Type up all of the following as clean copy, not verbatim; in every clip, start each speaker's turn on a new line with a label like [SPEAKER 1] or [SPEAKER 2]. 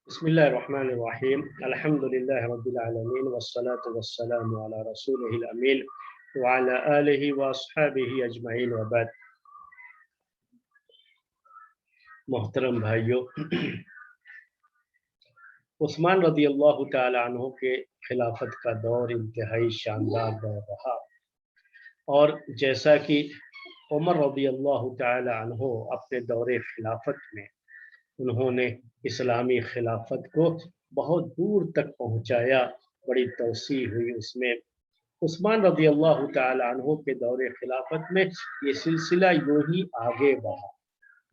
[SPEAKER 1] बिस्मिल्लाहिर्रहमानिर्रहीम अल्हम्दुलिल्लाहि रब्बिल आलमीन वस्सलातु वस्सलामु अला रसूलिहिल अमीन व अला आलिहि व अस्हाबिहि अजमईन व बाद। मोहतरम भाइयों, उस्मान रज़ी अल्लाह तआला अन्हु के खिलाफत का दौर इंतहाई शानदार दौर रहा और जैसा कि उमर रज़ी अल्लाह तआला अन्हु अपने दौरे खिलाफत में उन्होंने इस्लामी खिलाफत को बहुत दूर तक पहुंचाया, बड़ी तौसी हुई उसमें। उस्मान रज़ी अल्लाह तआला अन्हु के दौरे खिलाफत में ये सिलसिला यूं ही आगे बढ़ा,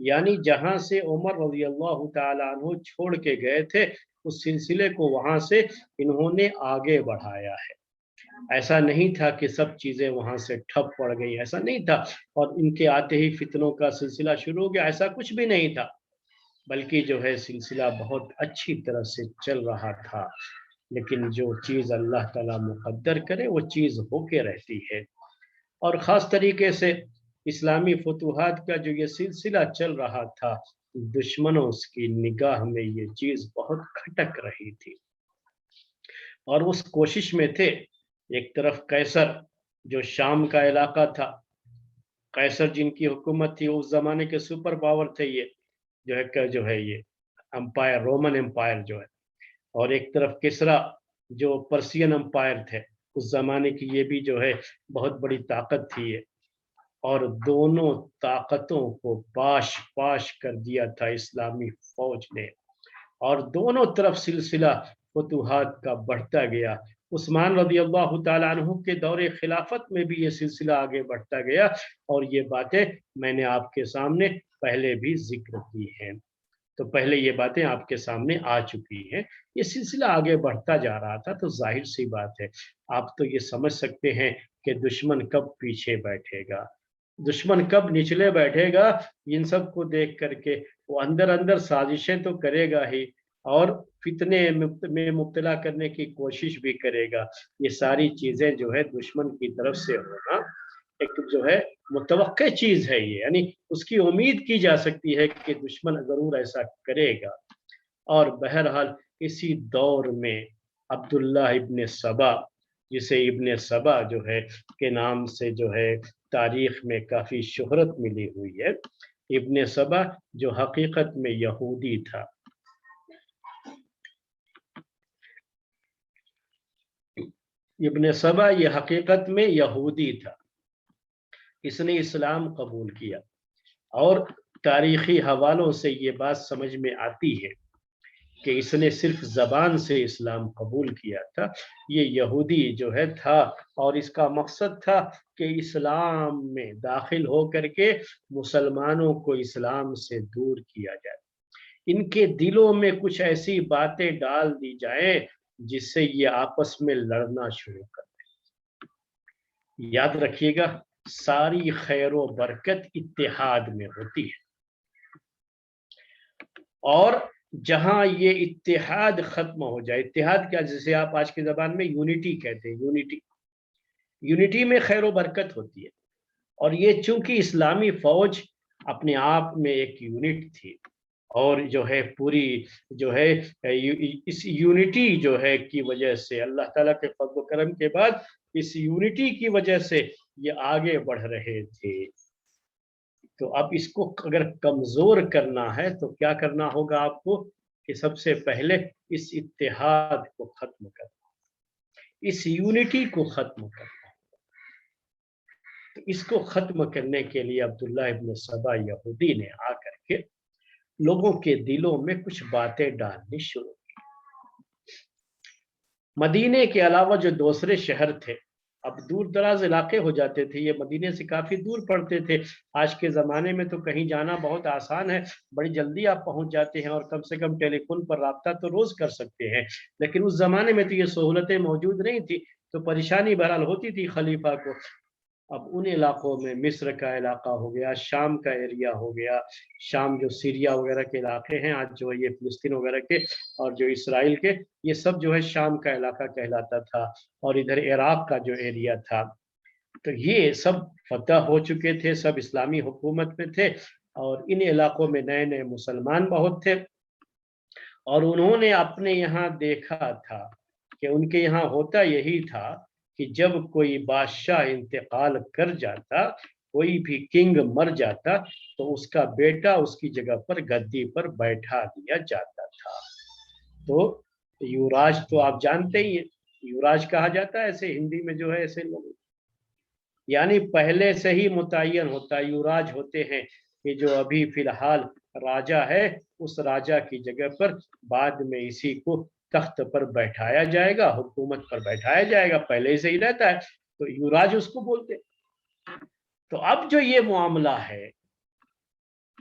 [SPEAKER 1] यानी जहां से उमर रज़ी अल्लाह तआला अन्हु छोड़ के गए थे उस सिलसिले को वहां से इन्होंने आगे बढ़ाया है। ऐसा नहीं था कि सब चीजें वहां से ठप पड़ गई, ऐसा नहीं था और इनके आते ही फितनों का सिलसिला शुरू हो गया, ऐसा कुछ भी नहीं था, बल्कि जो है सिलसिला बहुत अच्छी तरह से चल रहा था। लेकिन जो चीज़ अल्लाह ताला मुक़द्दर करे वो चीज़ होके रहती है। और ख़ास तरीके से इस्लामी फतूहात का जो ये सिलसिला चल रहा था, दुश्मनों की निगाह में ये चीज़ बहुत खटक रही थी और उस कोशिश में थे। एक तरफ कैसर जो शाम का इलाका था, कैसर जिनकी हुकूमत थी, उस ज़माने के सुपर पावर थे, ये जो है ये एम्पायर, रोमन एम्पायर जो है। और एक तरफ किसरा जो पर्सियन एम्पायर थे उस जमाने की, ये भी जो है बहुत बड़ी ताकत थी ये। और दोनों ताकतों को पाश पाश कर दिया था इस्लामी फौज ने और दोनों तरफ सिलसिला फतूहात का बढ़ता गया। उस्मान रज़ी अल्लाह तआला अन्हु के दौरे खिलाफत में भी ये सिलसिला आगे बढ़ता गया और ये बातें मैंने आपके सामने पहले भी जिक्र की हैं। तो पहले ये बातें आपके सामने आ चुकी हैं। ये सिलसिला आगे बढ़ता जा रहा था, तो जाहिर सी बात है आप तो ये समझ सकते हैं कि दुश्मन कब पीछे बैठेगा, दुश्मन कब निचले बैठेगा। इन सब को देख करके वो अंदर अंदर साजिशें तो करेगा ही और फितने में मुब्तला करने की कोशिश भी करेगा। ये सारी चीजें जो है दुश्मन की तरफ से होना एक जो है मुतवक्के चीज है ये, यानी उसकी उम्मीद की जा सकती है कि दुश्मन जरूर ऐसा करेगा। और बहरहाल इसी दौर में अब्दुल्लाह इब्ने सबा, जिसे इब्ने सबा जो है के नाम से जो है तारीख में काफी शोहरत मिली हुई है, इब्ने सबा जो हकीकत में यहूदी था। इब्ने सबा ये हकीकत में यहूदी था, इसने इस्लाम कबूल किया और तारीखी हवालों से ये बात समझ में आती है कि इसने सिर्फ ज़बान से इस्लाम कबूल किया था। ये यहूदी जो है था और इसका मकसद था कि इस्लाम में दाखिल हो करके मुसलमानों को इस्लाम से दूर किया जाए, इनके दिलों में कुछ ऐसी बातें डाल दी जाएं जिससे ये आपस में लड़ना शुरू कर दें। याद रखिएगा, सारी खैर व बरकत इत्तेहाद में होती है और जहां ये इत्तेहाद खत्म हो जाए, इत्तेहाद क्या, जैसे आप आज की जबान में यूनिटी कहते हैं, यूनिटी में खैर व बरकत होती है। और ये चूंकि इस्लामी फौज अपने आप में एक यूनिट थी और जो है पूरी जो है इस यूनिटी जो है की वजह से अल्लाह ताला के फज़्ल व करम के बाद इस यूनिटी की वजह से ये आगे बढ़ रहे थे। तो अब इसको अगर कमजोर करना है तो क्या करना होगा आपको कि सबसे पहले इस इत्तेहाद को खत्म करना, इस यूनिटी को खत्म करना। तो इसको खत्म करने के लिए अब्दुल्लाह इब्न सबा यहूदी ने आकर के लोगों के दिलों में कुछ बातें डालनी शुरू की। मदीने के अलावा जो दूसरे शहर थे, अब दूर दराज इलाके हो जाते थे, ये मदीने से काफी दूर पड़ते थे। आज के जमाने में तो कहीं जाना बहुत आसान है, बड़ी जल्दी आप पहुंच जाते हैं और कम से कम टेलीफोन पर राब्ता तो रोज कर सकते हैं। लेकिन उस जमाने में तो ये सहूलतें मौजूद नहीं थी, तो परेशानी बहरहाल होती थी खलीफा को। अब उन इलाकों में मिस्र का इलाका हो गया, शाम का एरिया हो गया, शाम जो सीरिया वगैरह के इलाके हैं आज जो ये फिलिस्तीन वगैरह के और जो इसराइल के, ये सब जो है शाम का इलाका कहलाता था। और इधर इराक का जो एरिया था, तो ये सब फतह हो चुके थे, सब इस्लामी हुकूमत में थे और इन इलाकों में नए नए मुसलमान बहुत थे اور انہوں نے اپنے یہاں دیکھا تھا کہ ان کے یہاں ہوتا یہی تھا کہ جب کوئی بادشاہ انتقال کر جاتا، کوئی بھی کنگ مر جاتا، تو اس کا بیٹا اس کی جگہ پر گدی پر بیٹھا دیا جاتا تھا۔ تو یوراج تو آپ جانتے ہی ہیں، یوراج کہا جاتا ہے ایسے ہندی میں جو ہے ایسے لوگ، یعنی پہلے سے ہی متعین ہوتا ہے، یوراج ہوتے ہیں کہ جو ابھی فی الحال راجا ہے، اس راجا کی جگہ پر بعد میں اسی کو تخت پر بیٹھایا جائے گا، حکومت پر بیٹھایا جائے گا، پہلے سے ہی رہتا ہے، تو یوراج اس کو بولتے ہیں۔ تو اب جو یہ معاملہ ہے،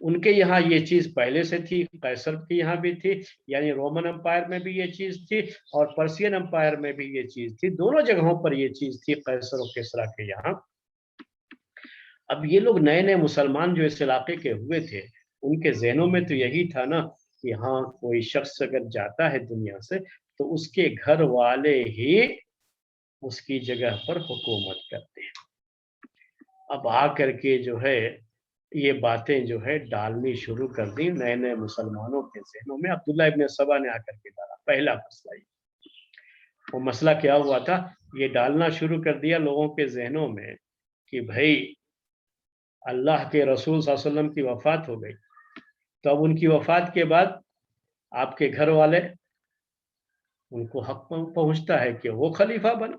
[SPEAKER 1] ان کے یہاں یہ چیز پہلے سے تھی، قیصر کے یہاں بھی تھی، یعنی رومن امپائر میں بھی یہ چیز تھی اور پرسین امپائر میں بھی یہ چیز تھی، دونوں جگہوں پر یہ چیز تھی قیصر و کسریٰ کے یہاں۔ اب یہ لوگ نئے نئے مسلمان جو اس علاقے کے ہوئے تھے، ان کے ذہنوں میں تو یہی تھا نا کہ ہاں کوئی شخص اگر جاتا ہے دنیا سے تو اس کے گھر والے ہی اس کی جگہ پر حکومت کرتے ہیں۔ اب آ کر کے جو ہے یہ باتیں جو ہے ڈالنی شروع کر دی نئے نئے مسلمانوں کے ذہنوں میں۔ عبداللہ ابن سبا نے آ کر کے ڈالا پہلا مسئلہ۔ وہ مسئلہ کیا ہوا تھا؟ یہ ڈالنا شروع کر دیا لوگوں کے ذہنوں میں کہ بھائی اللہ کے رسول صلی اللہ علیہ وسلم کی وفات ہو گئی، تو اب ان کی وفات کے بعد آپ کے گھر والے، ان کو حق پہنچتا ہے کہ وہ خلیفہ بنے،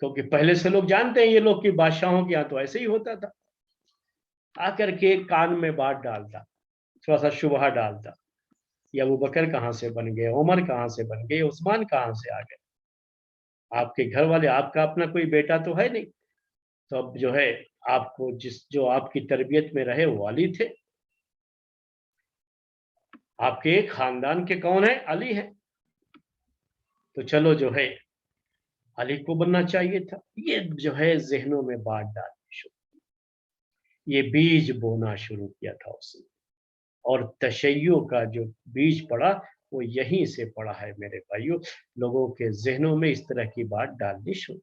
[SPEAKER 1] کیونکہ پہلے سے لوگ جانتے ہیں یہ لوگ کہ بادشاہوں کے یہاں تو ایسے ہی ہوتا تھا۔ آ کر کے کان میں بات ڈالتا، تھوڑا سا شبہہ ڈالتا، یہ ابوبکر کہاں سے بن گئے، عمر کہاں سے بن گئے، عثمان کہاں سے آ گئے، آپ کے گھر والے، آپ کا اپنا کوئی بیٹا تو ہے نہیں، تو اب جو ہے آپ کو جو آپ کی تربیت میں رہے وہ علی تھے، آپ کے خاندان کے کون ہیں؟ علی ہے، تو چلو جو ہے علی کو بننا چاہیے تھا۔ یہ جو ہے ذہنوں میں بات ڈالنی شروع، یہ بیج بونا شروع کیا تھا اس نے، اور تشیع کا جو بیج پڑا وہ یہیں سے پڑا ہے میرے بھائیوں، لوگوں کے ذہنوں میں اس طرح کی بات ڈالنی شروع۔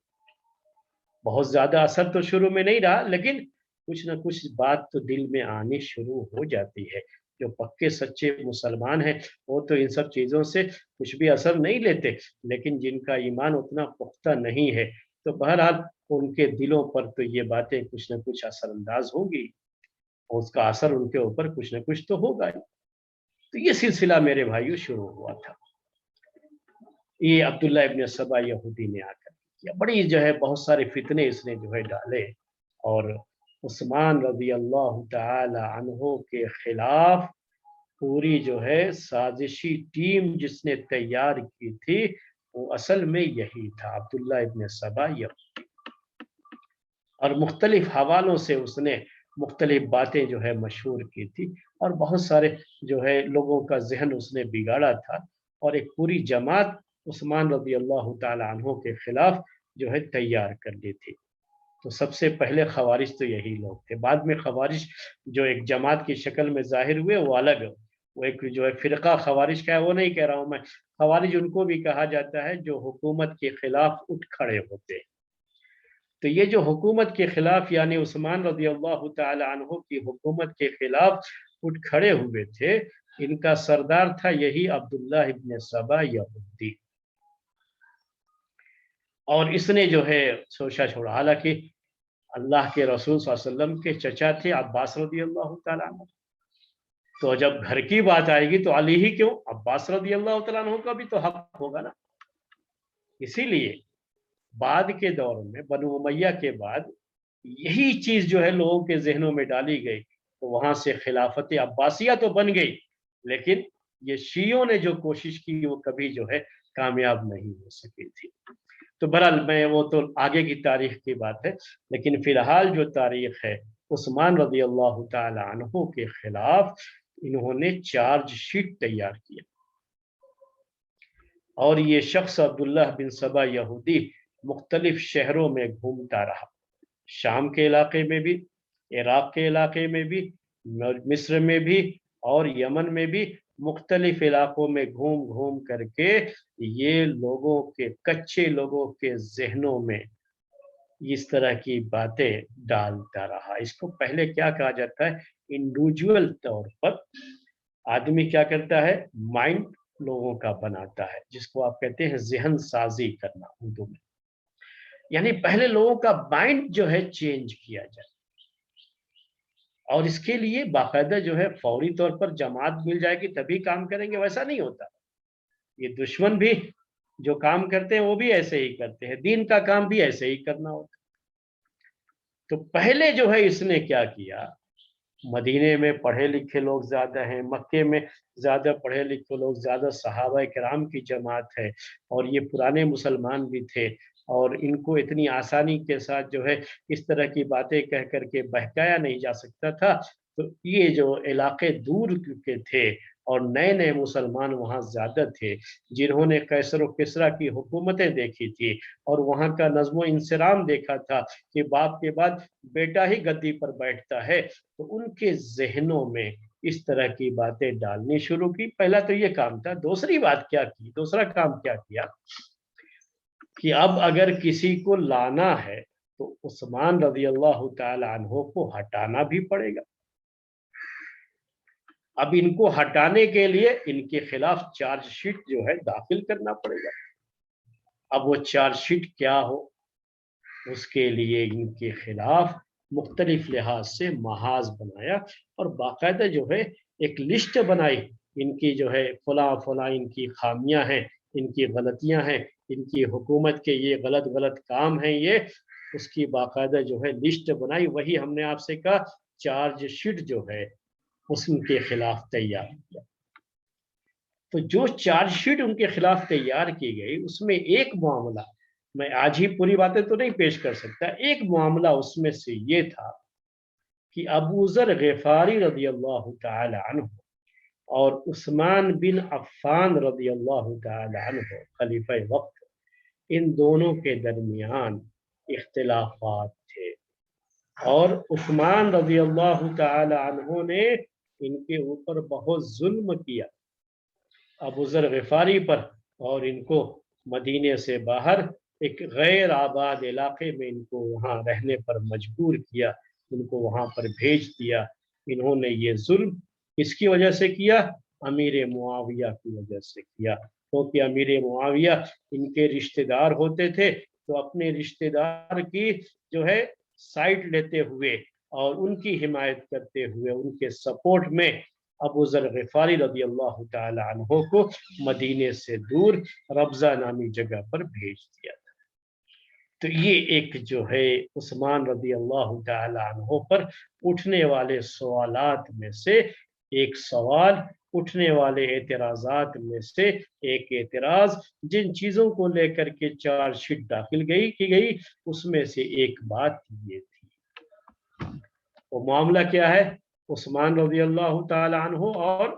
[SPEAKER 1] بہت زیادہ اثر تو شروع میں نہیں رہا، لیکن کچھ نہ کچھ بات تو دل میں آنی شروع ہو جاتی ہے۔ جو پکے سچے مسلمان ہیں وہ تو ان سب چیزوں سے کچھ بھی اثر نہیں لیتے، لیکن جن کا ایمان اتنا پختہ نہیں ہے تو بہرحال ان کے دلوں پر تو یہ باتیں کچھ نہ کچھ اثر انداز ہوگی، اور اس کا اثر ان کے اوپر کچھ نہ کچھ تو ہوگا ہی۔ تو یہ سلسلہ میرے بھائیوں شروع ہوا تھا، یہ عبداللہ ابن سبا یہودی نے آ کر کیا، بڑی جو ہے بہت سارے فتنے اس نے جو ہے ڈالے، اور عثمان رضی اللہ تعالی عنہ کے خلاف پوری جو ہے سازشی ٹیم جس نے تیار کی تھی وہ اصل میں یہی تھا، عبداللہ ابن سبا یہودی، اور مختلف حوالوں سے اس نے مختلف باتیں جو ہے مشہور کی تھی، اور بہت سارے جو ہے لوگوں کا ذہن اس نے بگاڑا تھا، اور ایک پوری جماعت عثمان رضی اللہ تعالی عنہ کے خلاف جو ہے تیار کر لی تھی۔ تو سب سے پہلے خوارج تو یہی لوگ تھے، بعد میں خوارج جو ایک جماعت کی شکل میں ظاہر ہوئے وہ الگ، وہ ایک جو ہے فرقہ خوارج کا ہے وہ نہیں کہہ رہا ہوں میں، خوارج ان کو بھی کہا جاتا ہے جو حکومت کے خلاف اٹھ کھڑے ہوتے ہیں۔ تو یہ جو حکومت کے خلاف یعنی عثمان رضی اللہ تعالی عنہ کی حکومت کے خلاف اٹھ کھڑے ہوئے تھے، ان کا سردار تھا یہی عبداللہ ابن سبا یہودی، اور اس نے جو ہے سوچا چھوڑا، حالانکہ اللہ کے رسول صلی اللہ علیہ وسلم کے چچا تھے عباس رضی اللہ تعالیٰ عنہ، تو جب گھر کی بات آئے گی تو علی ہی کیوں، عباس رضی اللہ تعالیٰ عنہ کا بھی تو حق ہوگا نا۔ اسی لیے بعد کے دور میں بنو امیہ کے بعد یہی چیز جو ہے لوگوں کے ذہنوں میں ڈالی گئی، تو وہاں سے خلافت عباسیہ تو بن گئی، لیکن یہ شیعوں نے جو کوشش کی وہ کبھی جو ہے کامیاب نہیں ہو سکی تھی۔ تو بہرحال میں وہ تو آگے کی تاریخ کی بات ہے، لیکن فی الحال جو تاریخ ہے عثمان رضی اللہ تعالی عنہ کے خلاف انہوں نے چارج شیٹ تیار کیا، اور یہ شخص عبداللہ بن سبا یہودی مختلف شہروں میں گھومتا رہا، شام کے علاقے میں بھی، عراق کے علاقے میں بھی، مصر میں بھی، اور یمن میں بھی، مختلف علاقوں میں گھوم گھوم کر کے یہ لوگوں کے کچے لوگوں کے ذہنوں میں اس طرح کی باتیں ڈالتا رہا۔ اس کو پہلے کیا کہا جاتا ہے، انڈیویجول طور پر आदमी क्या करता है, माइंड लोगों का बनाता है, जिसको आप कहते हैं ज़हन साजी करना उर्दू में। यानी पहले लोगों का माइंड जो है चेंज किया जाए, और इसके लिए बाकायदा जो है फौरी तौर पर जमात मिल जाएगी तभी काम करेंगे, वैसा नहीं होता। ये दुश्मन भी जो काम करते हैं वो भी ऐसे ही करते हैं, दीन का काम भी ऐसे ही करना होता। तो पहले जो है इसने क्या किया, मदीने में पढ़े लिखे लोग ज्यादा हैं, मक्के में ज्यादा पढ़े लिखे लोग, ज्यादा सहाबा किराम की जमात है, और ये पुराने मुसलमान भी थे, और इनको इतनी आसानी के साथ जो है इस तरह की बातें कह करके बहकाया नहीं जा सकता था। तो ये जो इलाके दूर के थे और नए नए मुसलमान वहाँ ज्यादा थे, जिन्होंने कैसर और किसरा की हुकूमतें देखी थी और वहाँ का नज़्म इंसराम देखा था कि बाप के बाद बेटा ही गद्दी पर बैठता है, तो उनके जहनों में इस तरह की बातें डालनी शुरू की। पहला तो ये काम था। दूसरी बात क्या की, दूसरा काम क्या किया कि अब अगर किसी को लाना है तो उस्मान रज़ी अल्लाह ताला अन्हो को हटाना भी पड़ेगा। अब इनको हटाने के लिए इनके खिलाफ चार्जशीट जो है दाखिल करना पड़ेगा। अब वो चार्जशीट क्या हो, उसके लिए इनके खिलाफ मुख्तलिफ लिहाज से महाज बनाया और बाकायदा जो है एक लिस्ट बनाई, इनकी जो है फला फला इनकी खामियां हैं, इनकी गलतियां हैं, इनकी हुकूमत के ये गलत गलत काम हैं, ये उसकी बाकायदा जो है लिस्ट बनाई। वही हमने आपसे कहा चार्जशीट जो है उसके खिलाफ तैयार किया। तो जो चार्जशीट उनके खिलाफ तैयार की गई उसमें एक मामला, मैं आज ही पूरी बातें तो नहीं पेश कर सकता, एक मामला उसमें से ये था कि अबू ज़र ग़िफ़ारी रज़ी अल्लाह ताला अन्हु और उस्मान बिन अफ़्फ़ान रज़ी अल्लाह ताला अन्हु खलीफा वक्त, इन दोनों के दरमियान इख्तिलाफात थे, और उस्मान रज़ी अल्लाह ताला अन्हु ने इनके ऊपर बहुत जुल्म किया अबू ज़र ग़िफ़ारी पर, और इनको मदीने से बाहर एक गैर आबाद इलाके में इनको वहाँ रहने पर मजबूर किया, उनको वहाँ पर भेज दिया। इन्होंने ये जुल्म किसकी वजह से किया, अमीर मुआविया की वजह से किया, क्योंकि अमीर मुआविया इनके रिश्तेदार होते थे, तो अपने रिश्तेदार की जो है साइड लेते हुए और उनकी हिमायत करते हुए उनके सपोर्ट में अबू ज़र ग़िफ़ारी रज़ी अल्लाह ताला अन्हो को मदीने से दूर रब्ज़ा नामी जगह पर भेज दिया। तो ये एक जो है उस्मान रज़ी अल्लाह ताला अन्हो पर उठने वाले सवालात में से एक सवाल, उठने वाले एतराज़ात में से एक एतराज़, जिन चीज़ों को लेकर के चार्जशीट दाखिल की गई उसमें से एक बात ये थी। वो मामला क्या है, उस्मान रज़ी अल्लाह ताला अन्हो और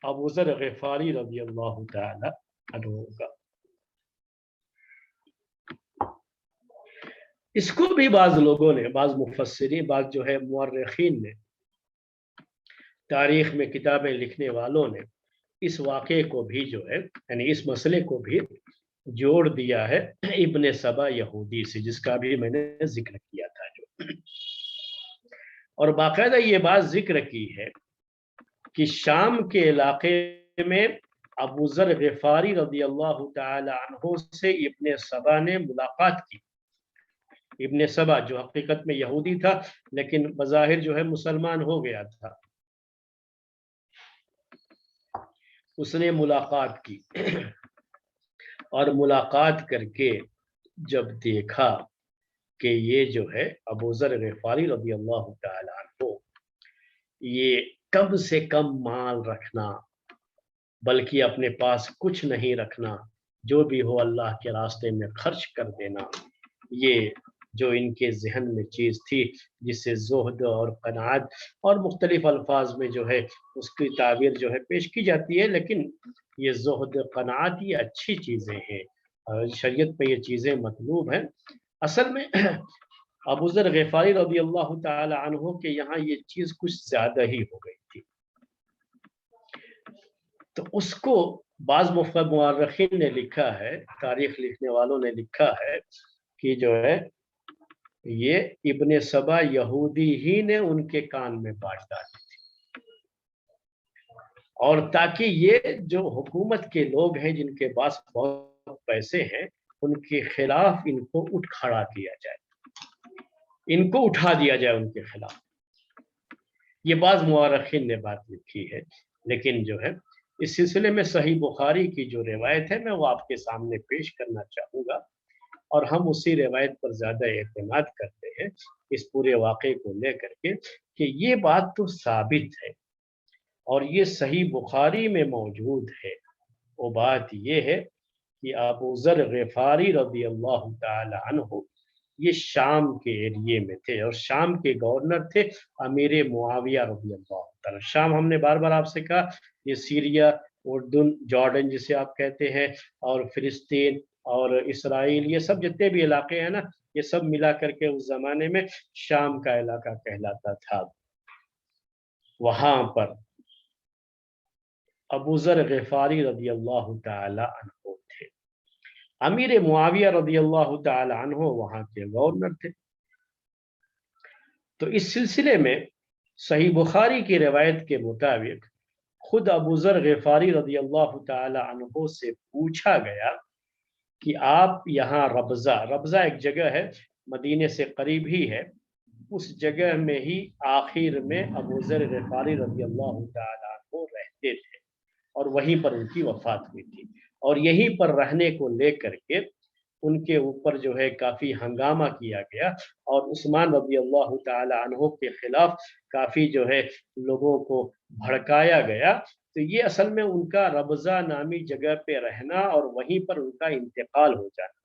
[SPEAKER 1] अबू ज़र ग़िफ़ारी रज़ी अल्लाह ताला अन्हो का। इसको भी बाज़ लोगों ने, बाज़ मुफस्सिरीन, बाज़ जो है मुअर्रिख़ीन ने, तारीख़ में किताबें लिखने वालों ने इस वाक़े को भी जो है, यानी इस मसले को भी जोड़ दिया है इब्ने सबा यहूदी से, जिसका भी मैंने जिक्र किया था जो, और बाकायदा ये बात जिक्र की है कि शाम के इलाके में अबू ज़र ग़िफ़ारी रज़ी अल्लाह ताला अन्हु से इब्ने सबा ने मुलाकात की। इब्ने सबा जो हकीकत में यहूदी था लेकिन बज़ाहिर जो है मुसलमान हो गया था, उसने मुलाकात की और मुलाकात करके जब देखा कि ये जो है अबू ज़र ग़िफ़ारी रज़ी अल्लाह ताला अन्हु, ये कम से कम माल रखना, बल्कि अपने पास कुछ नहीं रखना, जो भी हो अल्लाह के रास्ते में खर्च कर देना, ये जो इनके ज़हन में चीज़ थी, जिससे ज़ुहद और क़नाअत और मुख्तलिफ अल्फाज में जो है उसकी ताबीर जो है पेश की जाती है, लेकिन ये ज़ुहद क़नाअत ये अच्छी चीज़ें हैं, शरीयत में ये चीज़ें मतलूब हैं। असल में अबू ज़र ग़िफ़ारी रज़ी अल्लाह ताला अन्हु के यहाँ ये चीज़ कुछ ज़्यादा ही हो गई थी, तो उसको बाज़ मुअर्रिख़ीन ने लिखा है, तारीख़ लिखने वालों ने लिखा है कि जो है ये इब्ने सबा यहूदी ही ने उनके कान में बात डाली थी, اور تاکہ یہ جو حکومت کے لوگ ہیں جن کے پاس بہت پیسے ہیں ان کے خلاف ان کو اٹھ کھڑا کیا جائے، ان کو اٹھا دیا جائے ان کے خلاف۔ یہ بعض مورخین نے بات لکھی ہے، لیکن جو ہے اس سلسلے میں صحیح بخاری کی جو روایت ہے میں وہ آپ کے سامنے پیش کرنا چاہوں گا، اور ہم اسی روایت پر زیادہ اعتماد کرتے ہیں اس پورے واقعے کو لے کر کے کہ یہ بات تو ثابت ہے اور یہ صحیح بخاری میں موجود ہے۔ وہ بات یہ ہے کہ ابو ذر غفاری رضی اللہ تعالی عنہ یہ شام کے ایریے میں تھے، اور شام کے گورنر تھے امیر معاویہ رضی اللہ تعالی۔ شام ہم نے بار بار آپ سے کہا یہ سیریا، اردن، جارڈن جسے آپ کہتے ہیں، اور فلسطین اور اسرائیل، یہ سب جتنے بھی علاقے ہیں نا، یہ سب ملا کر کے اس زمانے میں شام کا علاقہ کہلاتا تھا۔ وہاں پر ابو ذر غفاری رضی اللہ تعالی عنہ تھے، امیر معاویہ رضی اللہ تعالی عنہ وہاں کے گورنر تھے۔ تو اس سلسلے میں صحیح بخاری کی روایت کے مطابق خود ابو ذر غفاری رضی اللہ تعالی عنہ سے پوچھا گیا کہ آپ یہاں ربضہ ایک جگہ ہے مدینے سے قریب ہی ہے، اس جگہ میں ہی آخر میں ابو ذر غفاری رضی اللہ تعالی عنہ رہتے تھے، اور وہیں پر ان کی وفات ہوئی تھی، اور یہیں پر رہنے کو لے کر کے ان کے اوپر جو ہے کافی ہنگامہ کیا گیا، اور عثمان رضی اللہ تعالی عنہ کے خلاف کافی جو ہے لوگوں کو بھڑکایا گیا۔ تو یہ اصل میں ان کا ربضہ نامی جگہ پہ رہنا اور وہیں پر ان کا انتقال ہو جانا،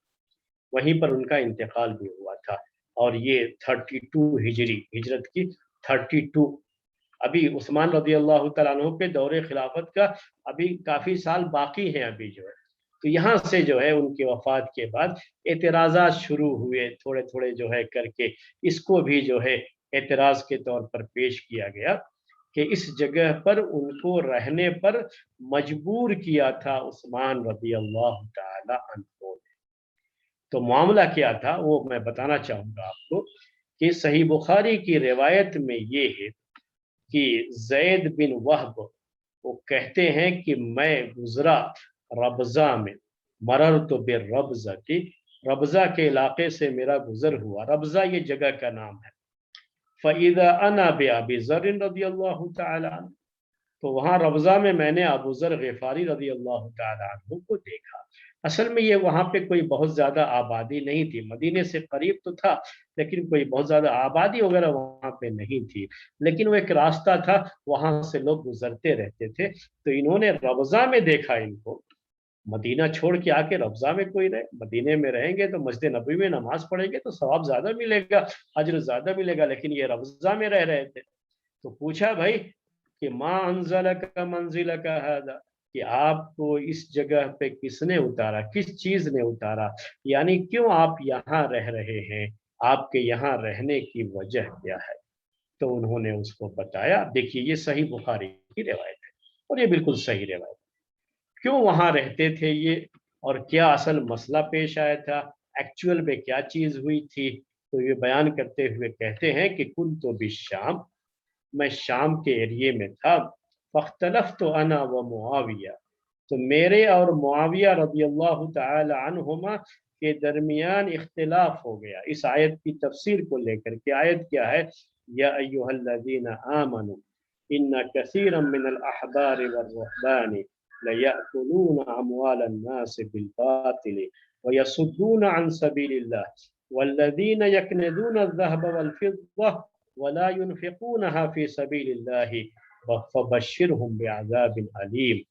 [SPEAKER 1] وہیں پر ان کا انتقال بھی ہوا تھا، اور یہ 32 ہجری، ہجرت کی 32، ابھی عثمان رضی اللہ تعالیٰ عنہ کے دور خلافت کا ابھی کافی سال باقی ہیں ابھی جو ہے۔ تو یہاں سے جو ہے ان کی وفات کے بعد اعتراضات شروع ہوئے تھوڑے تھوڑے جو ہے کر کے، اس کو بھی جو ہے اعتراض کے طور پر پیش کیا گیا کہ اس جگہ پر ان کو رہنے پر مجبور کیا تھا عثمان رضی اللہ تعالی عنہ۔ تو معاملہ کیا تھا وہ میں بتانا چاہوں گا آپ کو کہ صحیح بخاری کی روایت میں یہ ہے کہ زید بن وہب وہ کہتے ہیں کہ میں گزرا ربضہ میں، مررت بالربضہ کی، ربضہ کے علاقے سے میرا گزر ہوا، ربضہ یہ جگہ کا نام ہے۔ فَإِذَا أَنَا بِأَبِي ذَرٍ رضی اللہ تعالی عنہ، تو وہاں ربضہ میں میں نے ابو ذر غفاری رضی اللہ تعالی عنہ کو دیکھا۔ اصل میں یہ وہاں پہ کوئی بہت زیادہ آبادی نہیں تھی، مدینے سے قریب تو تھا لیکن کوئی بہت زیادہ آبادی وغیرہ وہاں پہ نہیں تھی، لیکن وہ ایک راستہ تھا، وہاں سے لوگ گزرتے رہتے تھے۔ تو انہوں نے ربضہ میں دیکھا ان کو، مدینہ چھوڑ کے آ کے ربضہ میں کوئی رہے، مدینے میں رہیں گے تو مسجد نبوی میں نماز پڑھیں گے تو ثواب زیادہ ملے گا، اجر زیادہ ملے گا، لیکن یہ ربضہ میں رہ رہے تھے۔ تو پوچھا بھائی کہ ما انزلک منزلک ھذا، کہ آپ کو اس جگہ پہ کس نے اتارا، کس چیز نے اتارا، یعنی کیوں آپ یہاں رہ رہے ہیں، آپ کے یہاں رہنے کی وجہ کیا ہے؟ تو انہوں نے اس کو بتایا۔ دیکھیے یہ صحیح بخاری کی روایت ہے اور یہ بالکل صحیح روایت ہے، کیوں وہاں رہتے تھے یہ اور کیا اصل مسئلہ پیش آیا تھا، ایکچوئل میں کیا چیز ہوئی تھی۔ تو یہ بیان کرتے ہوئے کہتے ہیں کہ کنت بالشام، میں شام کے ایریے میں تھا، فاختلفت انا و معاویہ، تو میرے اور معاویہ رضی اللہ تعالی عنہما کے درمیان اختلاف ہو گیا اس آیت کی تفسیر کو لے کر کے۔ آیت کیا ہے؟ یا ایھا الذین آمنوا ان کثیرا من الاحبار والرهبان لیأکلون اموال الناس بالباطل ویصدون عن سبیل اللہ والذین یکنزون الذهب والفضة ولا ينفقونها في سبيل الله فبشرهم بعذاب علیم۔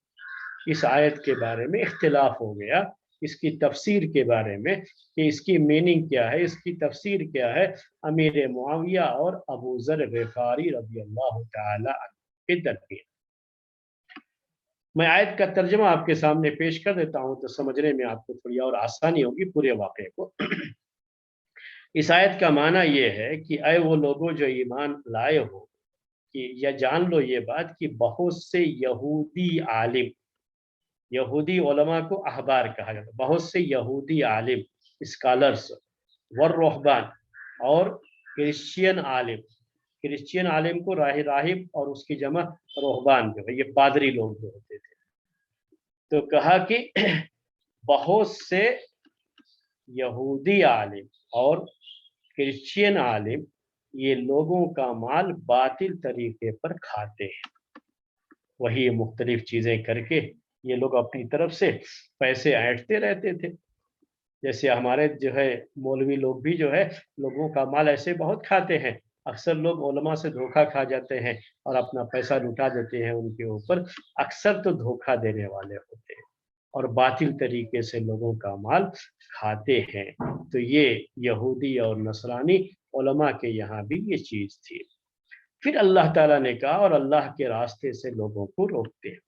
[SPEAKER 1] اس آیت کے بارے میں اختلاف ہو گیا، اس کی تفسیر کے بارے میں کہ اس کی میننگ کیا ہے، اس کی تفسیر کیا ہے، امیر معاویہ اور ابو ذر غفاری رضی اللہ تعالی عنہ کے درمیان۔ میں آیت کا ترجمہ آپ کے سامنے پیش کر دیتا ہوں تو سمجھنے میں آپ کو تھوڑی اور آسانی ہوگی پورے واقعے کو۔ اس آیت کا معنی یہ ہے کہ اے وہ لوگوں جو ایمان لائے ہو، کہ یا جان لو یہ بات کہ بہت سے یہودی عالم، یہودی علماء کو احبار کہا جاتا ہے، بہت سے یہودی عالم اسکالرز، والرہبان اور کرسچین عالم، क्रिश्चियन आलिम को राहिब और उसकी जमा रोहबान जो है ये पादरी लोग जो होते थे। तो कहा कि बहुत से यहूदी आलिम और क्रिश्चियन आलिम ये लोगों का माल बातिल तरीके पर खाते हैं। वही मुख्तलिफ चीज़ें करके ये लोग अपनी तरफ से पैसे ऐंठते रहते थे। जैसे हमारे जो है मौलवी लोग भी जो है लोगों का माल ऐसे बहुत खाते हैं। अक्सर लोग उलमा से धोखा खा जाते हैं और अपना पैसा लुटा देते हैं उनके ऊपर। अक्सर तो धोखा देने वाले होते हैं और बातिल तरीके से लोगों का माल खाते हैं। तो ये यहूदी और नसरानी उलमा के यहाँ भी ये चीज़ थी। फिर अल्लाह ताला ने कहा और अल्लाह के रास्ते से लोगों को रोकते हैं।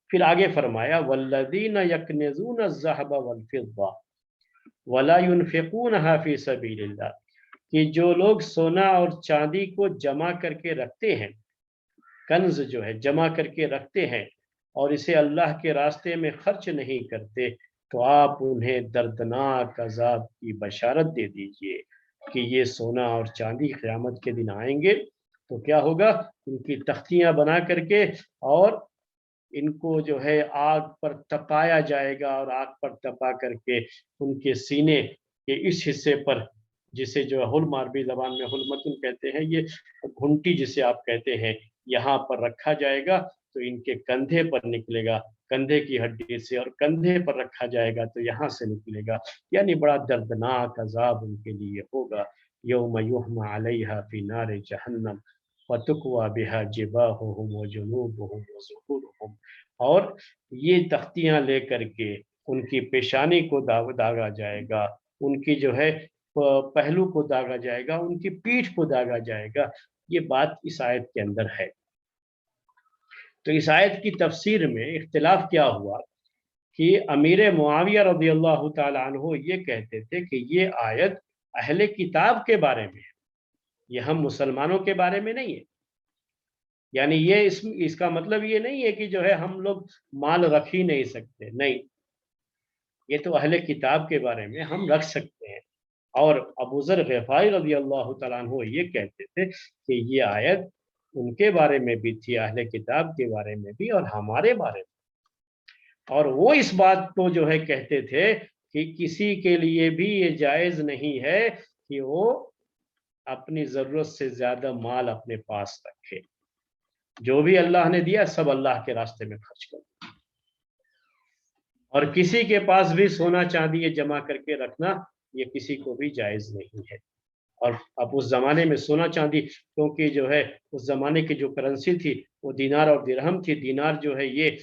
[SPEAKER 1] फिर आगे फरमाया वल्लज़ीना यकनिज़ून अज़्ज़हब वल-फ़िद्दा वला युनफ़िक़ूनहा फ़ी सबीलिल्लाह, कि जो लोग सोना और चांदी को जमा करके रखते हैं, कंज जो है जमा करके रखते हैं और इसे अल्लाह के रास्ते में खर्च नहीं करते, तो आप उन्हें दर्दनाक अजाब की बशारत दे दीजिए कि ये सोना और चांदी क़यामत के दिन आएंगे तो क्या होगा, इनकी तख्तियां बना करके और इनको जो है आग पर तपाया जाएगा और आग पर तपा करके उनके सीने के इस हिस्से पर, जिसे जो है हुल्म अरबी ज़बान में हुल्मतुन कहते हैं, ये घुंटी जिसे आप कहते हैं, यहाँ पर रखा जाएगा तो इनके कंधे पर निकलेगा, कंधे की हड्डी से, और कंधे पर रखा जाएगा तो यहाँ से निकलेगा। यानी बड़ा दर्दनाक अजाब उनके लिए होगा। यौम युहमा अलैहा फी नारे जहन्नम फतुक्वा बिहा जिबाहुहुम व जुनूबुहुम व ज़ुहूरुहुम, और ये तख्तियां लेकर के उनकी पेशानी को दागा जाएगा, उनकी जो है पहलू को दागा जाएगा, उनकी पीठ को दागा जाएगा। ये बात इस आयत के अंदर है। तो इस आयत की तफसीर में इख्तिलाफ क्या हुआ कि अमीर मुआविया रज़ियल्लाहु ताला अन्हु ये कहते थे कि ये आयत अहले किताब के बारे में है, ये हम मुसलमानों के बारे में नहीं है। यानी ये इसका मतलब ये नहीं है कि जो है हम लोग माल रख ही नहीं सकते, नहीं, ये तो अहले किताब के बारे में हम रख सकते हैं। और अबू ज़र ग़िफ़ारी रज़ियल्लाहु तआला अन्हु ये कहते थे कि ये आयत उनके बारे में भी थी, अहले किताब के बारे में भी और हमारे बारे में। और वो इस बात को जो है कहते थे कि किसी के लिए भी ये जायज़ नहीं है कि वो अपनी ज़रूरत से ज़्यादा माल अपने पास रखे। जो भी अल्लाह ने दिया सब अल्लाह के रास्ते में खर्च करो, और किसी के पास भी सोना चांदी ये जमा करके रखना ये किसी को भी जायज़ नहीं है। और अब उस ज़माने में सोना चांदी, क्योंकि जो है उस ज़माने की जो करेंसी थी वो दीनार और दिरहम थी। दीनार जो है ये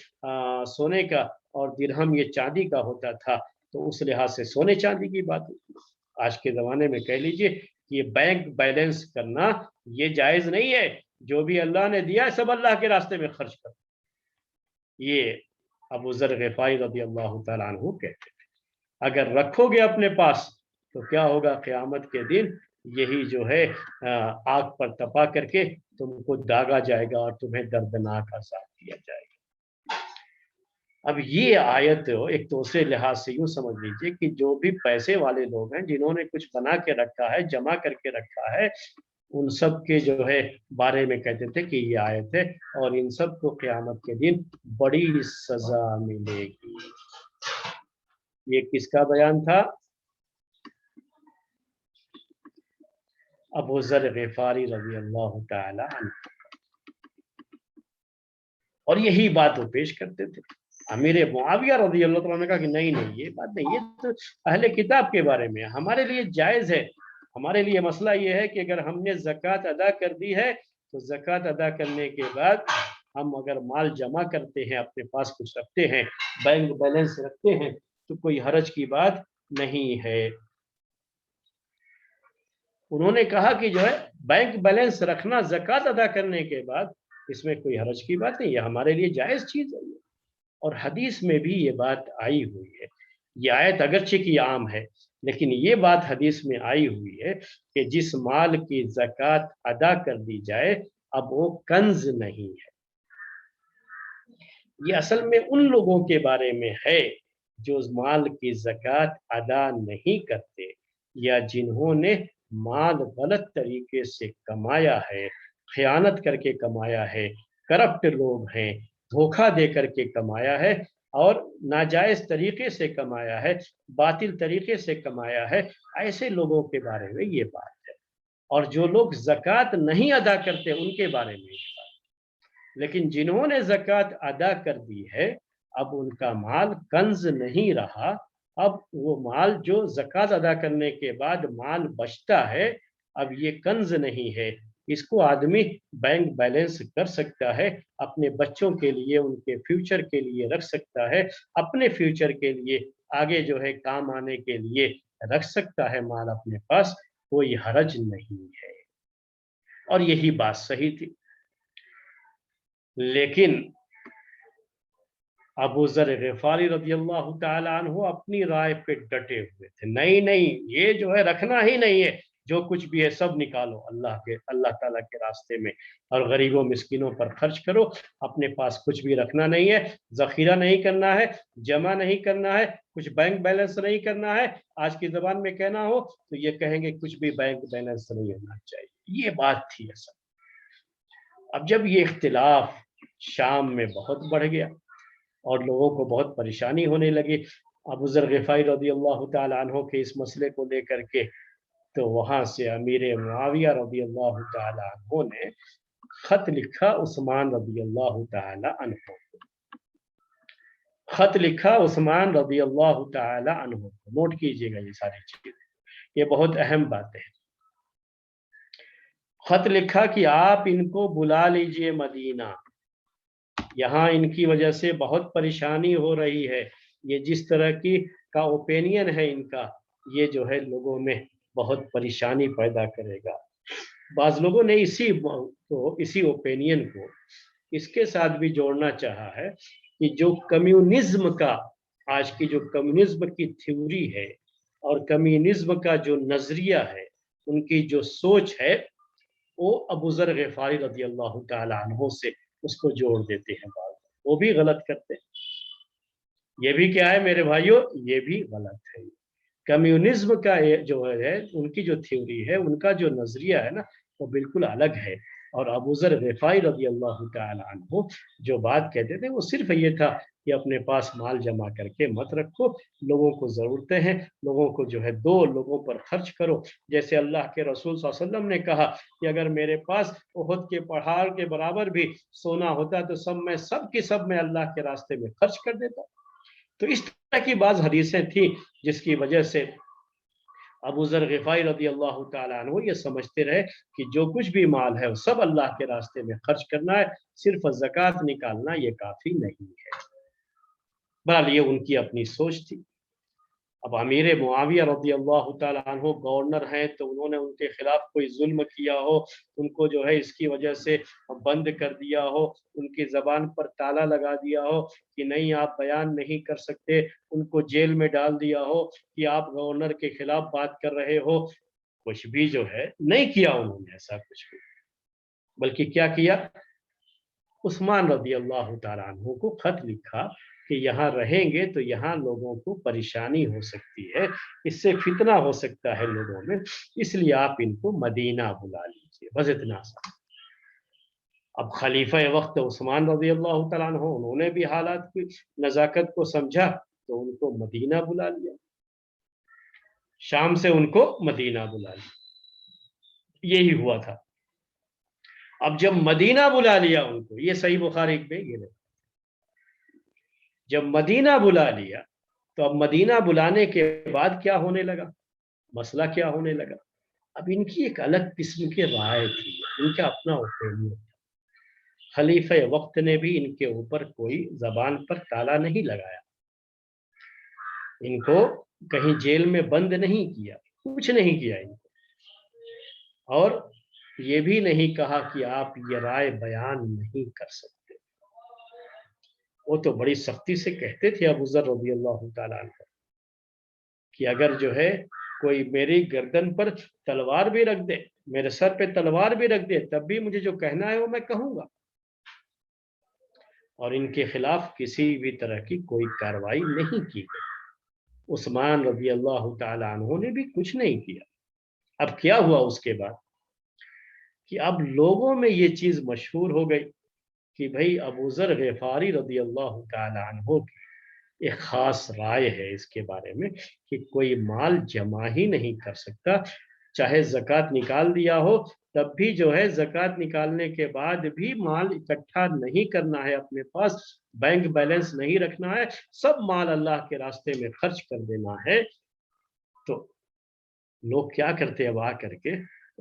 [SPEAKER 1] सोने का और दिरहम ये चांदी का होता था, तो उस लिहाज से सोने चांदी की बात होती है। आज के ज़माने में कह लीजिए कि ये बैंक बैलेंस करना ये जायज़ नहीं है। जो भी अल्लाह ने दिया सब अल्लाह के रास्ते में खर्च करो, ये अबू ज़र ग़िफ़ारी रज़ियल्लाहु तआला अन्हु कहते थे। अगर रखोगे अपने पास तो क्या होगा, क़यामत के दिन यही जो है आग पर तपा करके तुमको दागा जाएगा और तुम्हें दर्दनाक अज़ाब दिया जाएगा। अब ये आयत एक दूसरे लिहाज से यूँ समझ लीजिए कि जो भी पैसे वाले लोग हैं, जिन्होंने कुछ बना के रखा है, जमा करके रखा है, उन सब के जो है बारे में कहते थे कि ये आयत है और इन सब को क़यामत के दिन बड़ी सज़ा मिलेगी। ये किसका बयान था? अबू ज़र ग़िफ़ारी रज़ियल्लाहु तआला अन्हु। और यही बात वो पेश करते थे। अमीर मुआविया रज़ियल्लाहु तआला ने कहा कि नहीं नहीं, ये बात नहीं, ये तो अहले किताब के बारे में, हमारे लिए जायज़ है। हमारे लिए मसला ये है कि अगर हमने ज़कात अदा कर दी है तो ज़कात अदा करने के बाद हम अगर माल जमा करते हैं, अपने पास कुछ रखते हैं, बैंक बैलेंस रखते हैं, तो कोई हरज की बात नहीं है। उन्होंने कहा कि जो है बैंक बैलेंस रखना ज़कात अदा करने के बाद, इसमें कोई हरज की बात नहीं है, हमारे लिए जायज़ चीज़ है ये। और हदीस में भी ये बात आई हुई है। ये आयत अगरचे की आम है, लेकिन ये बात हदीस में आई हुई है कि जिस माल की ज़कात अदा कर दी जाए, अब वो कंज़ नहीं है। ये असल में उन लोगों के बारे में है जो माल की ज़कात अदा नहीं करते या जिन्होंने माल गलत तरीके से कमाया है, खयानत करके कमाया है, करप्ट लोग हैं, धोखा दे करके कमाया है और नाजायज तरीके से कमाया है, बातिल तरीके से कमाया है, ऐसे लोगों के बारे में ये बात है। और जो लोग ज़कात नहीं अदा करते उनके बारे में ये बात। लेकिन जिन्होंने ज़कात अदा कर दी है, अब उनका माल कंज नहीं रहा, अब वो माल जो ज़कात अदा करने के बाद माल बचता है, अब ये कंज नहीं है। इसको आदमी बैंक बैलेंस कर सकता है, अपने बच्चों के लिए, उनके फ्यूचर के लिए रख सकता है, अपने फ्यूचर के लिए आगे जो है काम आने के लिए रख सकता है माल अपने पास, कोई हरज नहीं है। और यही बात सही थी। लेकिन अबू ज़र ग़िफ़ारी रज़ियल्लाहु ताला अन्हु अपनी राय पे डटे हुए थे, नहीं नहीं ये जो है रखना ही नहीं है, जो कुछ भी है सब निकालो अल्लाह ताला के रास्ते में और गरीबों मिस्किनों पर खर्च करो, अपने पास कुछ भी रखना नहीं है, ज़ख़ीरा नहीं करना है, जमा नहीं करना है, कुछ बैंक बैलेंस नहीं करना है। आज की ज़बान में कहना हो तो ये कहेंगे कुछ भी बैंक बैलेंस नहीं होना चाहिए। ये बात थी असल। अब जब ये इख्तिलाफ शाम में बहुत बढ़ गया और लोगों को बहुत परेशानी होने लगी अबू ज़र ग़िफ़ारी रज़ियल्लाहु ताला अन्हु के इस मसले को लेकर के, तो वहाँ से अमीर मुआविया रज़ियल्लाहु ताला अन्हु ने खत लिखा उस्मान रज़ियल्लाहु ताला अन्हु को। खत लिखा उस्मान रज़ियल्लाहु ताला अन्हु को। नोट कीजिएगा ये सारी चीजें, ये बहुत अहम बातें हैं। खत लिखा कि आप इनको बुला लीजिए मदीना, यहाँ इनकी वजह से बहुत परेशानी हो रही है, ये जिस तरह की का ओपिनियन है इनका, ये जो है लोगों में बहुत परेशानी पैदा करेगा। बाज़ लोगों ने इसी ओपिनियन को इसके साथ भी जोड़ना चाहा है कि जो कम्युनिज्म का, आज की जो कम्युनिज्म की थ्योरी है और कम्युनिज्म का जो नज़रिया है, उनकी जो सोच है, वो अबू ज़र ग़िफ़ारी रज़ियल्लाहु ताला अन्हु से उसको जोड़ देते हैं बात, वो भी गलत करते हैं। ये भी क्या है मेरे भाइयों, ये भी गलत है। कम्युनिज्म का जो है उनकी जो थ्योरी है, उनका जो नजरिया है ना, वो बिल्कुल अलग है। और अबू ज़र ग़िफ़ारी रज़ियल्लाहु ताला अन्हु जो बात कहते थे वो सिर्फ ये था कि अपने पास माल जमा करके मत रखो, लोगों को ज़रूरतें हैं, लोगों को जो है दो, लोगों पर खर्च करो। जैसे अल्लाह के रसूल सल्लल्लाहु अलैहि वसल्लम ने कहा कि अगर मेरे पास उहद के पहाड़ के बराबर भी सोना होता तो सब मैं अल्लाह के रास्ते में खर्च कर देता। तो इस तरह की बात हदीसें थी जिसकी वजह से अबू ज़र ग़िफ़ारी रज़ियल्लाहु ताला अन्हु ये समझते रहे कि जो कुछ भी माल है वो सब अल्लाह के रास्ते में खर्च करना है, सिर्फ ज़कात निकालना ये काफ़ी नहीं है। बहरहाल ये उनकी अपनी सोच थी। अब अमीर मुआविया रज़ियल्लाहु ताला अन्हु गवर्नर हैं, तो उन्होंने उनके खिलाफ कोई जुल्म किया हो, उनको जो है इसकी वजह से बंद कर दिया हो, उनकी ज़बान पर ताला लगा दिया हो कि नहीं आप बयान नहीं कर सकते, उनको जेल में डाल दिया हो कि आप गवर्नर के खिलाफ बात कर रहे हो, कुछ भी जो है नहीं किया उन्होंने ऐसा कुछ भी। बल्कि क्या किया, उस्मान रज़ियल्लाहु ताला अन्हु को खत लिखा कि यहाँ रहेंगे तो यहाँ लोगों को परेशानी हो सकती है, इससे फितना हो सकता है लोगों में, इसलिए आप इनको मदीना बुला लीजिए, बस इतना सा। अब खलीफा वक्त उस्मान रज़ियल्लाहु ताला अन्हु, उन्होंने भी हालात की नज़ाकत को समझा तो उनको मदीना बुला लिया, शाम से उनको मदीना बुला लिया। यही हुआ था। अब जब मदीना बुला लिया उनको, ये सही बुखारी पे गिरे, जब मदीना बुला लिया तो अब मदीना बुलाने के बाद क्या होने लगा, मसला क्या होने लगा। अब इनकी एक अलग किस्म की राय थी, इनका अपना ओपिनियन। खलीफा वक्त ने भी इनके ऊपर कोई जबान पर ताला नहीं लगाया, इनको कहीं जेल में बंद नहीं किया, कुछ नहीं किया इनको, और ये भी नहीं कहा कि आप ये राय बयान नहीं कर सकते। वो तो बड़ी सख्ती से कहते थे अबू ज़र रज़ियल्लाहु ताला अन्हु कि अगर जो है कोई मेरी गर्दन पर तलवार भी रख दे, मेरे सर पे तलवार भी रख दे, तब भी मुझे जो कहना है वो मैं कहूंगा। और इनके खिलाफ किसी भी तरह की कोई कार्रवाई नहीं की गई। उस्मान रज़ियल्लाहु ताला अन्हु ने भी कुछ नहीं किया। अब क्या हुआ उसके बाद, کہ اب لوگوں میں یہ چیز مشہور ہو گئی کہ بھائی ابو ذر غفاری رضی اللہ تعالی عنہ کی ایک خاص رائے ہے اس کے بارے میں کہ کوئی مال جمع ہی نہیں کر سکتا، چاہے زکوٰۃ نکال دیا ہو تب بھی جو ہے زکوٰۃ نکالنے کے بعد بھی مال اکٹھا نہیں کرنا ہے، اپنے پاس بینک بیلنس نہیں رکھنا ہے، سب مال اللہ کے راستے میں خرچ کر دینا ہے۔ تو لوگ کیا کرتے ہیں، اب آ کر کے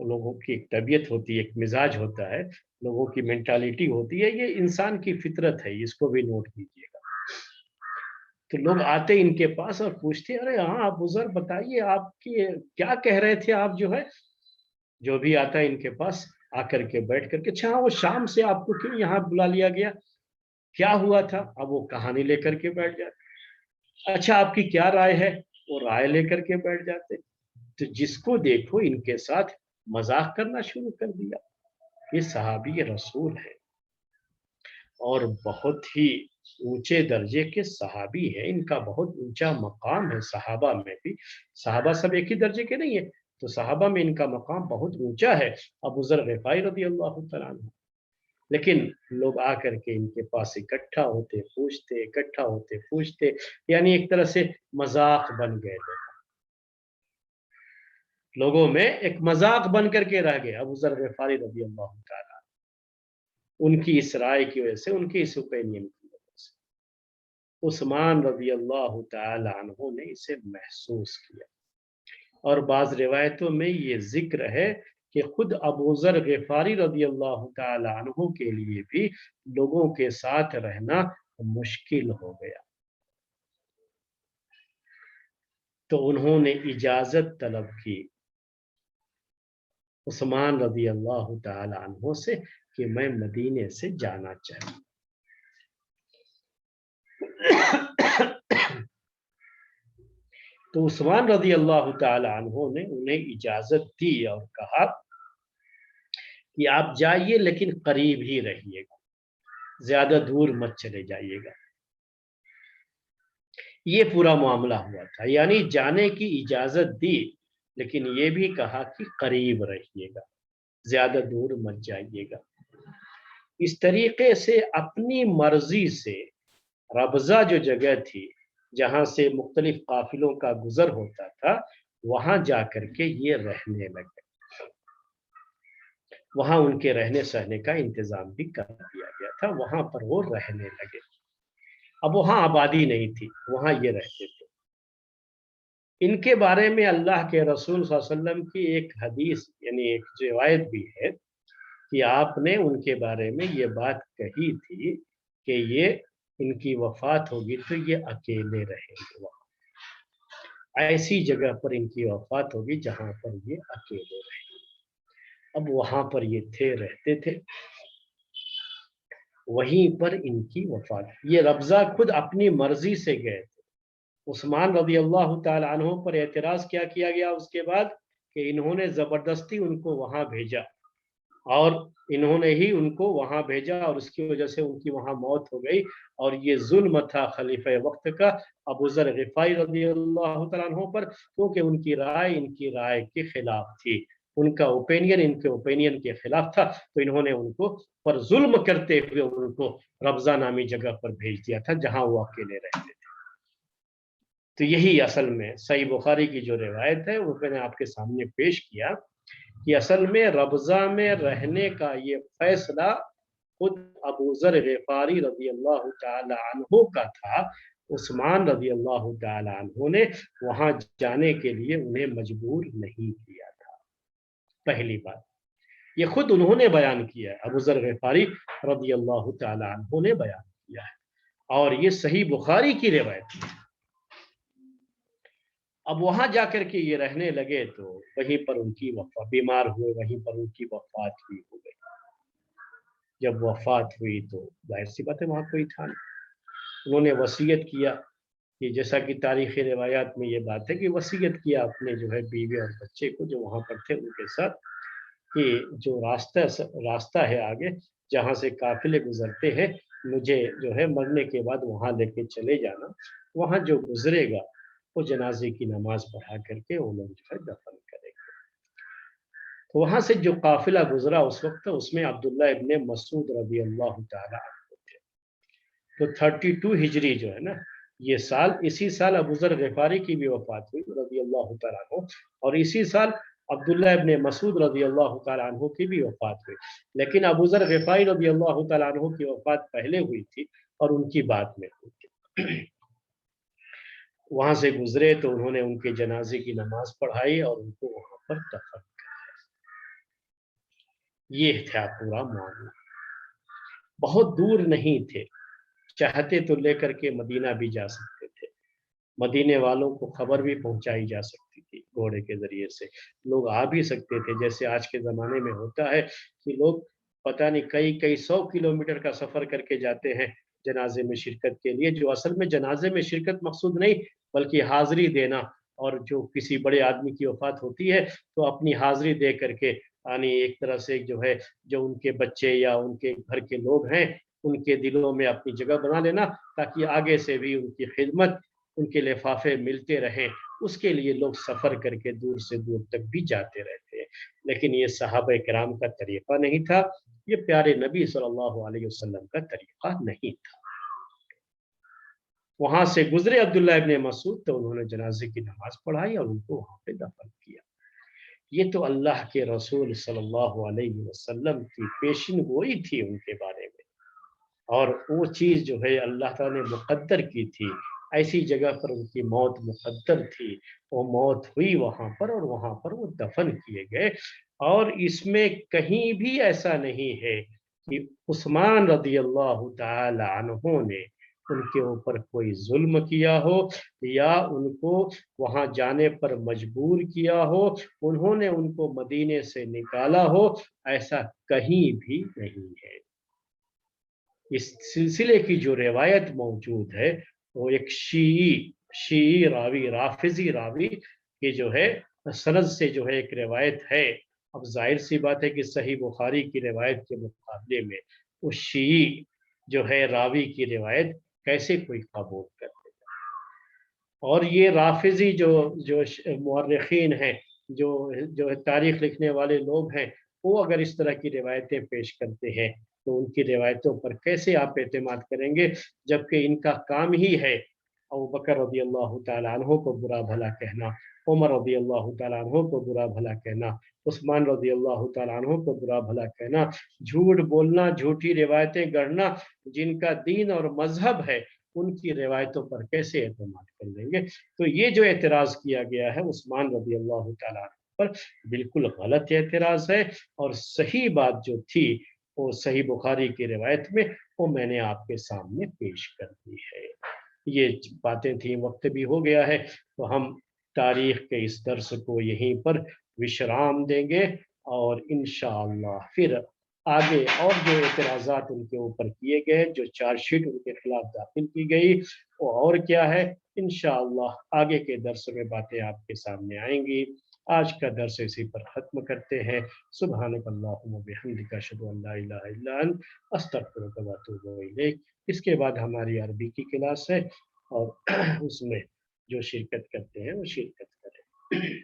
[SPEAKER 1] لوگوں کی ایک طبیعت ہوتی ہے، ایک مزاج ہوتا ہے، لوگوں کی مینٹالٹی ہوتی ہے، یہ انسان کی فطرت ہے، اس کو بھی نوٹ کیجیے گا۔ تو لوگ آتے ان کے پاس اور پوچھتے ارے ہاں آپ بزرگ بتائیے آپ کی کیا کہہ رہے تھے، آپ جو ہے جو بھی آتا ہے ان کے پاس آ کر کے بیٹھ کر کے اچھا وہ شام سے آپ کو کیوں یہاں بلا لیا گیا، کیا ہوا تھا، اب وہ کہانی لے کر کے بیٹھ جاتے، اچھا آپ کی کیا رائے ہے، وہ رائے لے کر کے بیٹھ جاتے۔ تو جس کو دیکھو ان کے ساتھ مذاق کرنا شروع کر دیا۔ یہ صحابی رسول ہے اور بہت ہی اونچے درجے کے صحابی ہے، ان کا بہت اونچا مقام ہے صحابہ میں بھی، صحابہ سب ایک ہی درجے کے نہیں ہے، تو صحابہ میں ان کا مقام بہت اونچا ہے، ابو ذر غفاری رضی اللہ تعالیٰ عنہ۔ لیکن لوگ آ کر کے ان کے پاس اکٹھا ہوتے پوچھتے، اکٹھا ہوتے پوچھتے، یعنی ایک طرح سے مذاق بن گئے تھے، لوگوں میں ایک مذاق بن کر کے رہ گئے ابو ذر غفاری رضی اللہ تعالیٰ، ان کی اس رائے کی وجہ سے، ان کی اس اوپینین کی وجہ سے عثمان رضی اللہ تعالی عنہ نے اسے محسوس کیا، اور بعض روایتوں میں یہ ذکر ہے کہ خود ابو ذر غفاری رضی اللہ تعالی عنہ کے لیے بھی لوگوں کے ساتھ رہنا مشکل ہو گیا، تو انہوں نے اجازت طلب کی عثمان رضی اللہ تعالی عنہ سے کہ میں مدینے سے جانا چاہوں۔ تو عثمان رضی اللہ تعالی عنہ نے انہیں اجازت دی اور کہا کہ آپ جائیے لیکن قریب ہی رہیے گا، زیادہ دور مت چلے جائیے گا۔ یہ پورا معاملہ ہوا تھا، یعنی جانے کی اجازت دی لیکن یہ بھی کہا کہ قریب رہیے گا، زیادہ دور مت جائیے گا۔ اس طریقے سے اپنی مرضی سے ربضہ جو جگہ تھی جہاں سے مختلف قافلوں کا گزر ہوتا تھا، وہاں جا کر کے یہ رہنے لگے، وہاں ان کے رہنے سہنے کا انتظام بھی کر دیا گیا تھا، وہاں پر وہ رہنے لگے۔ اب وہاں آبادی نہیں تھی، وہاں یہ رہتے تھے۔ ان کے بارے میں اللہ کے رسول صلی اللہ علیہ وسلم کی ایک حدیث یعنی ایک روایت بھی ہے کہ آپ نے ان کے بارے میں یہ بات کہی تھی کہ یہ ان کی وفات ہوگی تو یہ اکیلے رہیں گے، وہاں ایسی جگہ پر ان کی وفات ہوگی جہاں پر یہ اکیلے رہیں گے۔ اب وہاں پر یہ تھے، رہتے تھے، وہیں پر ان کی وفات، یہ ربضہ خود اپنی مرضی سے گئے تھے۔ عثمان رضی اللہ تعالی عنہ پر اعتراض کیا گیا اس کے بعد کہ انہوں نے زبردستی ان کو وہاں بھیجا، اور انہوں نے ہی ان کو وہاں بھیجا اور اس کی وجہ سے ان کی وہاں موت ہو گئی، اور یہ ظلم تھا خلیفہ وقت کا ابو ذر غفاری رضی اللہ تعالیٰ عنہ پر، کیونکہ ان کی رائے ان کی رائے کے خلاف تھی، ان کا اوپینین ان کے اوپینین کے خلاف تھا، تو انہوں نے ان کو پر ظلم کرتے ہوئے ان کو ربضہ نامی جگہ پر بھیج دیا تھا جہاں وہ اکیلے رہتے تھے۔ تو یہی اصل میں صحیح بخاری کی جو روایت ہے وہ میں نے آپ کے سامنے پیش کیا کہ اصل میں ربضہ میں رہنے کا یہ فیصلہ خود ابو ذر غفاری رضی اللہ تعالی عنہ کا تھا، عثمان رضی اللہ تعالی عنہ نے وہاں جانے کے لیے انہیں مجبور نہیں کیا تھا۔ پہلی بات یہ خود انہوں نے بیان کیا ہے، ابو ذر غفاری رضی اللہ تعالی عنہ نے بیان کیا ہے، اور یہ صحیح بخاری کی روایت ہے۔ اب وہاں جا کر کے یہ رہنے لگے تو وہیں پر ان کی وفات، بیمار ہوئے وہیں پر ان کی وفات بھی ہو گئی۔ جب وفات ہوئی تو ظاہر سی بات ہے وہاں کوئی تھا نہیں، انہوں نے وصیت کیا کہ جیسا کہ تاریخی روایات میں یہ بات ہے کہ وصیت کیا اپنے جو ہے بیوی اور بچے کو جو وہاں پر تھے ان کے ساتھ کہ جو راستہ ہے آگے جہاں سے قافلے گزرتے ہیں، مجھے جو ہے مرنے کے بعد وہاں لے کے چلے جانا، وہاں جو گزرے گا وہ جنازے کی نماز پڑھا کر کے وہ لوگ جو ہے دفن کریں گے۔ तो वहां से जो काफिला गुजरा उस वक्त, उसमें अब्दुल्ला इब्ने मसूद रजी अल्लाह ताला अन्हु थे। तो 32 हिजरी जो है ना, ये साल, इसी साल अबू ज़र ग़िफ़ारी की भी वफात हुई रजी अल्लाह ताला अन्हु, और इसी साल अब्दुल्ला इब्ने मसूद रजी अल्लाह ताला अन्हु की भी वफात हुई। लेकिन अबू ज़र ग़िफ़ारी रजी अल्लाह ताला अन्हु की वफात पहले हुई थी और उनकी बाद में हुई थी। वहां से गुजरे तो उन्होंने उनके जनाजे की नमाज पढ़ाई और उनको वहां पर दफन किया। ये था पूरा मामला। बहुत दूर नहीं थे, चाहते तो लेकर के मदीना भी जा सकते थे। मदीने वालों को खबर भी पहुंचाई जा सकती थी, घोड़े के जरिए से लोग आ भी सकते थे। जैसे आज के ज़माने में होता है कि लोग पता नहीं कई कई 100 किलोमीटर का सफ़र करके जाते हैं जनाजे में शिरकत के लिए, जो असल में जनाजे में शिरकत मकसूद नहीं बल्कि हाज़िरी देना। और जो किसी बड़े आदमी की वफ़ात होती है तो अपनी हाज़िरी दे करके, यानी एक तरह से जो है, जो उनके बच्चे या उनके घर के लोग हैं, उनके दिलों में अपनी जगह बना लेना, ताकि आगे से भी उनकी खिदमत, उनके लिफाफे मिलते रहें। उसके लिए लोग सफ़र करके दूर से दूर तक भी जाते रहते हैं। लेकिन ये सहाबा किराम का तरीक़ा नहीं था, ये प्यारे नबी सल्लल्लाहु अलैहि वसल्लम का तरीक़ा नहीं था। वहाँ से गुज़रे अब्दुल्लाह इब्न मसूद, तो उन्होंने जनाज़े की नमाज़ पढ़ाई और उनको वहाँ पे दफ़न किया। ये तो अल्लाह के रसूल सल्लल्लाहु अलैहि वसल्लम की पेशिन गोई थी उनके बारे में। और वो चीज़ जो है अल्लाह ताला ने मुक़द्दर की थी, ऐसी जगह पर उनकी मौत मुक़द्दर थी, वो मौत हुई वहाँ पर और वहाँ पर वो दफ़न किए गए। और इसमें कहीं भी ऐसा नहीं है कि उस्मान रज़ियल्लाहु ताला अन्हु ने उनके ऊपर कोई ज़ुल्म किया हो या उनको वहाँ जाने पर मजबूर किया हो, उन्होंने उनको मदीने से निकाला हो, ऐसा कहीं भी नहीं है। इस सिलसिले की जो रिवायत मौजूद है, वो एक शीई रावी, राफिजी रावी की जो है सनद से जो है एक रिवायत है। अब जाहिर सी बात है कि सही बुखारी की रिवायत के मुकाबले में वो शीई जो है रावी की रिवायत कैसे कोई कबूल कर लेगा। और ये राफिजी जो जो मुअर्रिखीन हैं, जो तारीख लिखने वाले लोग हैं, वो अगर इस तरह की रिवायतें पेश करते हैं तो उनकी रिवायतों पर कैसे आप एतमाद करेंगे, जबकि इनका काम ही है अबू बकर रज़ी अल्लाह तआला अन्हु को बुरा भला कहना, उमर रज़ी अल्लाह तआला अन्हु को बुरा भला कहना, उस्मान रज़ी अल्लाह तआला अन्हु को बुरा भला कहना, झूठ बोलना, झूठी रिवायतें गढ़ना। जिनका दीन और मजहब है, उनकी रिवायतों पर कैसे एतमाद कर लेंगे। तो ये जो एतराज़ किया गया है उस्मान रज़ी अल्लाह तआला अन्हु पर, बिल्कुल गलत एतराज़ है। और सही बात जो थी वो सही बुखारी की रिवायत में, वो मैंने आपके सामने पेश कर दी है। ये बातें थी, वक्त भी हो गया है, तो हम तारीख के इस दर्स को यहीं पर विश्राम देंगे और इंशाअल्लाह फिर आगे और जो एतराज़ात उनके ऊपर किए गए, जो चार्जशीट उनके खिलाफ दाखिल की गई, वो और क्या है, इंशाअल्लाह आगे के दर्स में बातें आपके सामने आएंगी। आज का दर्स इसी पर ख़त्म करते हैं। सुब्हानक अल्लाहुम्मा बिहम्दिका अशहदु अन ला इलाहा इल्ला अंत अस्तगफिरुका व अतूबु इलैक। इसके बाद हमारी अरबी की क्लास है और उसमें जो शिरकत करते हैं वो शिरकत करें।